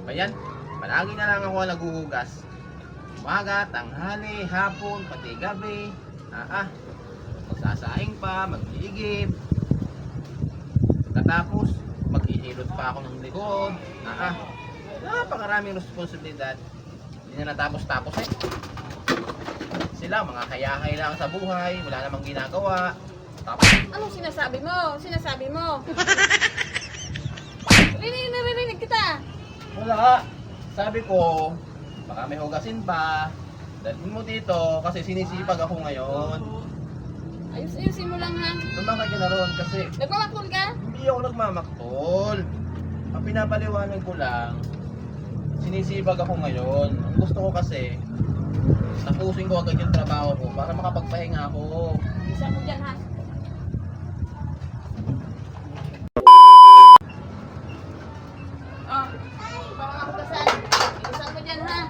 Ayan, palagi na lang ako naguhugas. Umaga, tanghali, hapon, pati gabi. Magsasaing pa, mag-iigib. Katapos, maghihilot pa ako ng likod. Napakaraming responsibilidad. Hindi na natapos-tapos eh. Sila, mga kayahay lang sa buhay, wala namang ginagawa. Tapos, Anong sinasabi mo? Sinasabi mo? Narinig kita. wala. Sabi ko, baka may hugasin pa. Dalhin mo dito kasi sinisipag ako ngayon. Ayusin mo lang ha. Tumakay ka na ron kasi Nagmamakul ka? hindi ako nagmamaktol. Ang pinapaliwanag ko lang, sinisipag ako ngayon. Ang gusto ko kasi, tapusin ko agad yung trabaho ko para makapagpahinga ako. Isa mo dyan ha. Oh, baka ako kasan. Isa mo dyan ha.